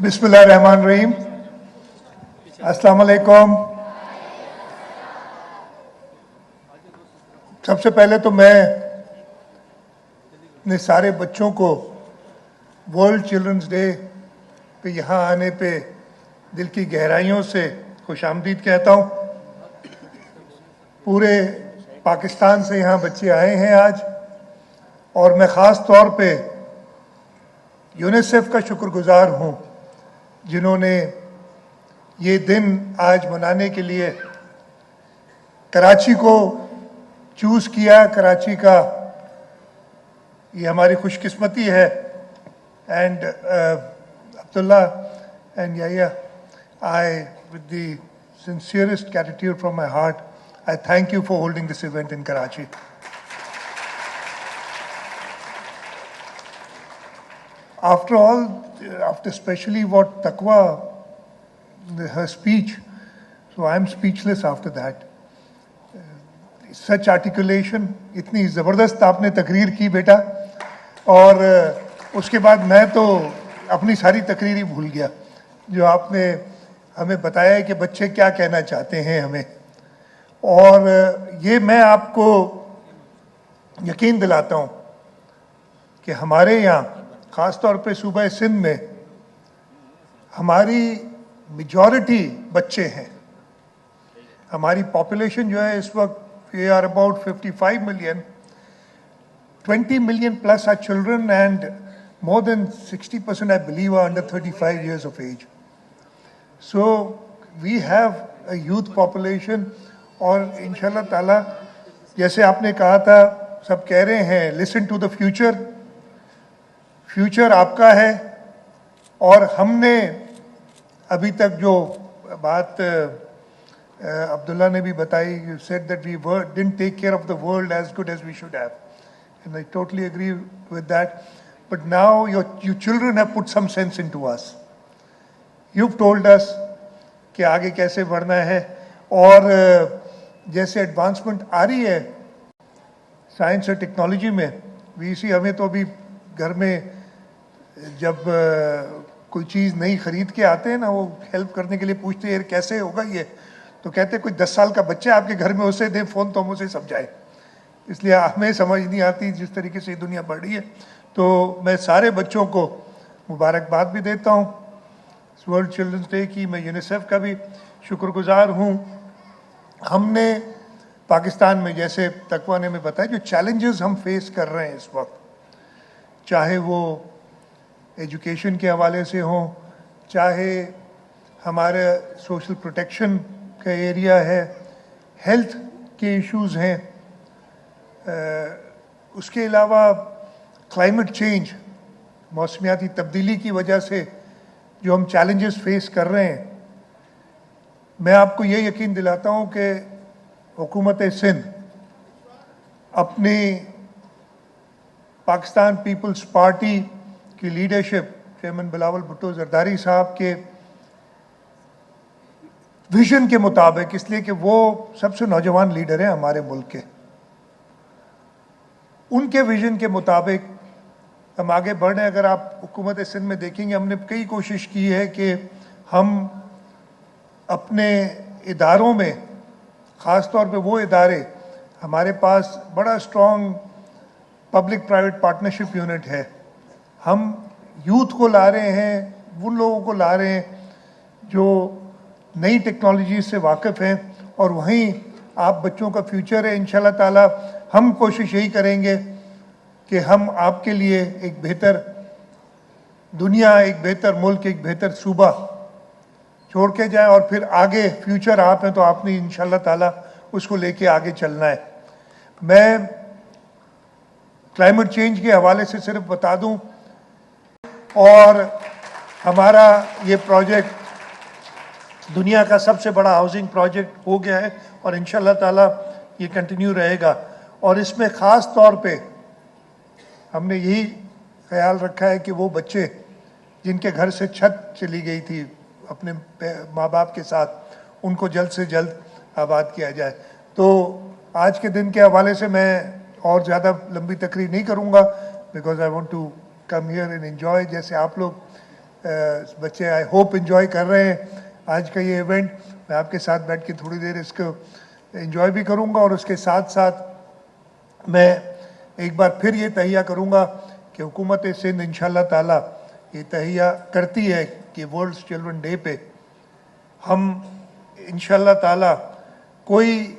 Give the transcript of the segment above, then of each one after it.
बिस्मिल्लाहिर्रहमानिर्रहीम। अस्सलाम वालेकुम। सबसे पहले तो मैं अपने सारे बच्चों को वर्ल्ड चिल्ड्रंस डे पे यहाँ आने पे दिल की गहराइयों से खुशामदीद कहता हूँ। पूरे पाकिस्तान से यहाँ बच्चे आए हैं आज, और मैं ख़ास तौर पे यूनिसेफ का शुक्रगुजार हूँ जिन्होंने ये दिन आज मनाने के लिए कराची को चूज़ किया। कराची का ये हमारी खुशकिस्मती है। And Abdullah and Yaya, I with the sincerest gratitude from my heart, I thank you for holding this event in Karachi. After all, after especially what Taqwa, her speech, so I'm speechless after that. Such articulation, इतनी ज़बरदस्त आपने तकरीर की बेटा, और उसके बाद मैं तो अपनी सारी तकरीर ही भूल गया जो आपने हमें बताया है कि बच्चे क्या कहना चाहते हैं हमें। और ये मैं आपको यकीन दिलाता हूँ कि हमारे यहाँ ख़ास तौर पे सूबा सिंध में हमारी मेजॉरिटी बच्चे हैं। हमारी पॉपुलेशन जो है इस वक्त we are about 55 million, 20 million plus are children, and more than 60% I believe are under 35 years of age. So we have a youth population, और इंशाल्लाह ताला जैसे आपने कहा था, सब कह रहे हैं listen to the future. Future आपका है, और हमने अभी तक जो बात अब्दुल्ला ने भी बताई, you said that we didn't take care of the world as good as we should have, and I totally agree with that. But now you children have put some sense into us. You've told us कि आगे कैसे बढ़ना है, और जैसे advancement आ रही है science और टेक्नोलॉजी में, वीसी हमें तो अभी घर में जब कोई चीज़ नई खरीद के आते हैं ना, वो हेल्प करने के लिए पूछते हैं कैसे होगा ये, तो कहते कोई 10 साल का बच्चा आपके घर में, उसे दे फ़ोन तो हम उसे समझाए। इसलिए हमें समझ नहीं आती जिस तरीके से दुनिया बढ़ रही है। तो मैं सारे बच्चों को मुबारकबाद भी देता हूँ वर्ल्ड चिल्ड्रंस डे की। मैं यूनिसेफ का भी शुक्रगुजार हूँ। हमने पाकिस्तान में, जैसे तकवा ने हमें बताया, जो चैलेंजेस हम फेस कर रहे हैं इस वक्त, चाहे वो एजुकेशन के हवाले से हों, चाहे हमारे सोशल प्रोटेक्शन का एरिया है, हेल्थ के इश्यूज़ हैं, उसके अलावा क्लाइमेट चेंज, मौसमियाती तब्दीली की वजह से जो हम चैलेंजेस फेस कर रहे हैं, मैं आपको ये यकीन दिलाता हूँ कि हुकूमत सिंध अपनी पाकिस्तान पीपल्स पार्टी की लीडरशिप, चेयरमैन बिलावल भुट्टो जरदारी साहब के विजन के मुताबिक, इसलिए कि वो सबसे नौजवान लीडर हैं हमारे मुल्क के, उनके विजन के मुताबिक हम आगे बढ़ रहे हैं। अगर आप हुकूमत सिंध में देखेंगे, हमने कई कोशिश की है कि हम अपने इदारों में, ख़ास तौर पे वो इदारे, हमारे पास बड़ा strong public private partnership unit है, हम यूथ को ला रहे हैं, उन लोगों को ला रहे हैं जो नई टेक्नोलॉजी से वाकिफ़ हैं, और वहीं आप बच्चों का फ्यूचर है। इंशाल्लाह ताला हम कोशिश यही करेंगे कि हम आपके लिए एक बेहतर दुनिया, एक बेहतर मुल्क, एक बेहतर सूबा छोड़ के जाएं, और फिर आगे फ्यूचर आप हैं तो आपने इंशाल्लाह ताला उसको लेके आगे चलना है। मैं क्लाइमेट चेंज के हवाले से सिर्फ बता दूं, और हमारा ये प्रोजेक्ट दुनिया का सबसे बड़ा हाउसिंग प्रोजेक्ट हो गया है, और इंशाल्लाह ताला ये कंटिन्यू रहेगा। और इसमें ख़ास तौर पे हमने यही ख्याल रखा है कि वो बच्चे जिनके घर से छत चली गई थी अपने माँ बाप के साथ, उनको जल्द से जल्द आबाद किया जाए। तो आज के दिन के हवाले से मैं और ज़्यादा लंबी तकरीर नहीं करूँगा, because I want to come here and enjoy. जैसे आप लोग बच्चे आई होप एंजॉय कर रहे हैं आज का ये इवेंट। मैं आपके साथ बैठ के थोड़ी देर इसको एंजॉय भी करूंगा और उसके साथ साथ मैं एक बार फिर ये तहिया करूंगा कि हुकूमत सिंध इंशाल्लाह ताला ये तहिया करती है कि वर्ल्ड चिल्ड्रन डे पे हम इंशाल्लाह ताला कोई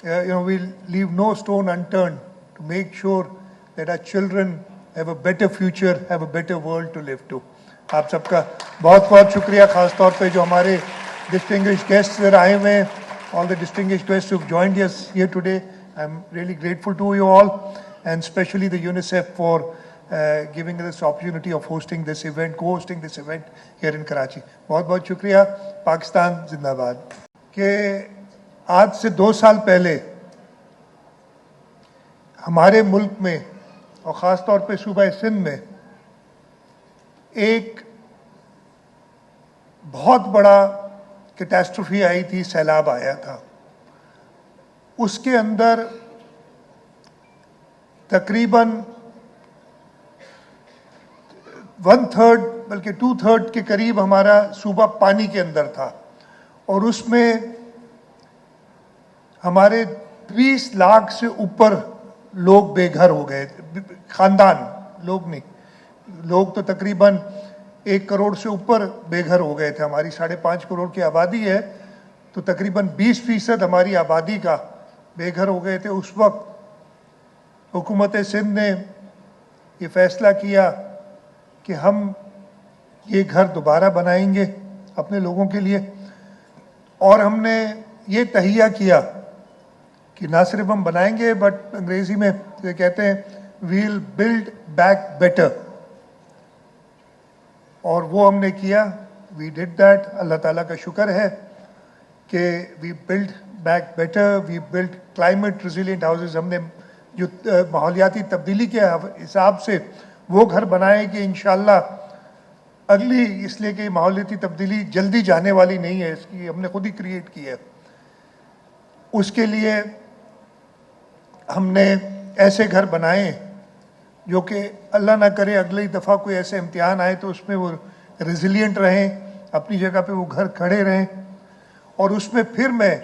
we leave no stone unturned to make sure that our children have a better future, have a better world to live to. आप सबका बहुत बहुत शुक्रिया, खास तौर पे जो हमारे distinguished guests आए हुए हैं, all the distinguished guests who've joined us here today. I'm really grateful to you all, and especially the UNICEF for giving us this opportunity of hosting this event, co-hosting this event here in Karachi. बहुत बहुत शुक्रिया। पाकिस्तान जिंदाबाद। कि आज से 2 साल पहले हमारे मुल्क में और ख़ास तौर पे सूबा सिंध में एक बहुत बड़ा कैटास्ट्रोफी आई थी, सैलाब आया था। उसके अंदर तकरीबन 1/3 बल्कि 2/3 के करीब हमारा सूबा पानी के अंदर था और उसमें हमारे 20 लाख से ऊपर लोग बेघर हो गए, खानदान लोग नहीं, लोग तो तकरीबन 1 करोड़ से ऊपर बेघर हो गए थे। हमारी 5.5 करोड़ की आबादी है, तो तकरीबन 20% हमारी आबादी का बेघर हो गए थे। उस वक्त हुकूमत सिंध ने ये फैसला किया कि हम ये घर दोबारा बनाएंगे अपने लोगों के लिए, और हमने ये तहिया किया कि ना सिर्फ हम बनाएंगे बट अंग्रेजी में कहते हैं वील बिल्ड बैक बेटर, और वो हमने किया। We did that. अल्लाह ताला का शुक्र है कि we build back better, we build climate resilient houses. हमने जो माहौलियाती तब्दीली के हिसाब से वो घर बनाए कि इंशाल्लाह अगली, इसलिए कि माहौलियाती तब्दीली जल्दी जाने वाली नहीं है, इसकी हमने खुद ही क्रिएट की है। उसके लिए हमने ऐसे घर बनाए जो कि अल्लाह ना करे अगली दफ़ा कोई ऐसे इम्तिहान आए तो उसमें वो रेजिलिएंट रहें, अपनी जगह पे वो घर खड़े रहें। और उसमें फिर मैं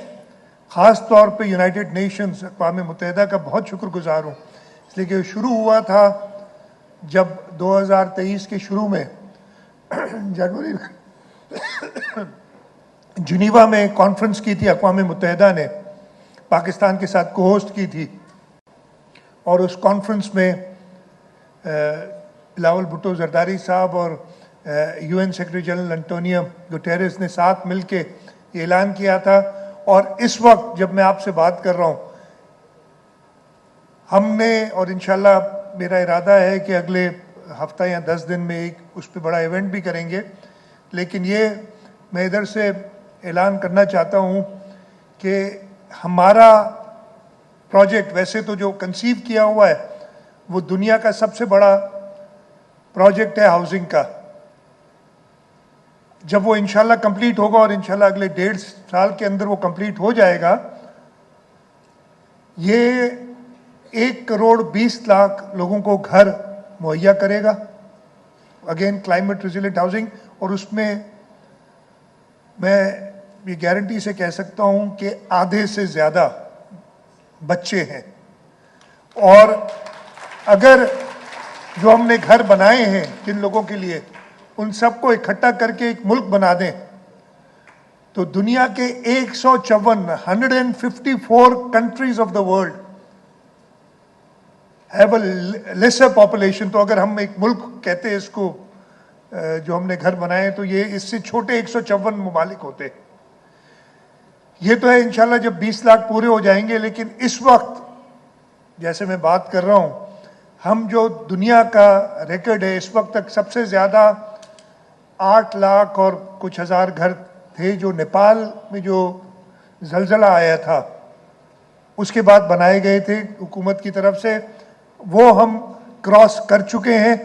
ख़ास तौर पे यूनाइटेड नेशंस, अक़वाम मुत्तहिदा का बहुत शुक्रगुज़ार हूँ, इसलिए कि शुरू हुआ था जब 2023 के शुरू में जनवरी जिनीवा में कॉन्फ्रेंस की थी, अक़वाम मुत्तहिदा ने पाकिस्तान के साथ को-होस्ट की थी, और उस कॉन्फ्रेंस में बिलावल भुट्टो जरदारी साहब और UN secretary general Antonio Guterres ने साथ मिलके ऐलान किया था। और इस वक्त जब मैं आपसे बात कर रहा हूँ, हमने, और इंशाल्लाह मेरा इरादा है कि अगले हफ्ता या 10 दिन में एक उस पर बड़ा इवेंट भी करेंगे, लेकिन ये मैं इधर से ऐलान करना चाहता हूँ कि हमारा प्रोजेक्ट वैसे तो जो कंसीव किया हुआ है वो दुनिया का सबसे बड़ा प्रोजेक्ट है हाउसिंग का। जब वो इंशाल्लाह कंप्लीट होगा, और इंशाल्लाह अगले 1.5 साल के अंदर वो कंप्लीट हो जाएगा, ये 1 करोड़ 20 लाख लोगों को घर मुहैया करेगा, अगेन क्लाइमेट रेजिलिएंट हाउसिंग। और उसमें मैं ये गारंटी से कह सकता हूं कि आधे से ज़्यादा बच्चे हैं। और अगर जो हमने घर बनाए हैं जिन लोगों के लिए, उन सबको इकट्ठा करके एक मुल्क बना दें, तो दुनिया के 154 countries of the world have a lesser population. तो अगर हम एक मुल्क कहते हैं इसको, जो हमने घर बनाए, तो ये इससे छोटे 154 ममालिक होते। ये तो है इंशाल्लाह जब 20 लाख पूरे हो जाएंगे, लेकिन इस वक्त जैसे मैं बात कर रहा हूं, हम जो दुनिया का रिकॉर्ड है इस वक्त तक, सबसे ज़्यादा 8 लाख और कुछ हज़ार घर थे जो नेपाल में जो ज़लज़ला आया था उसके बाद बनाए गए थे हुकूमत की तरफ से, वो हम क्रॉस कर चुके हैं।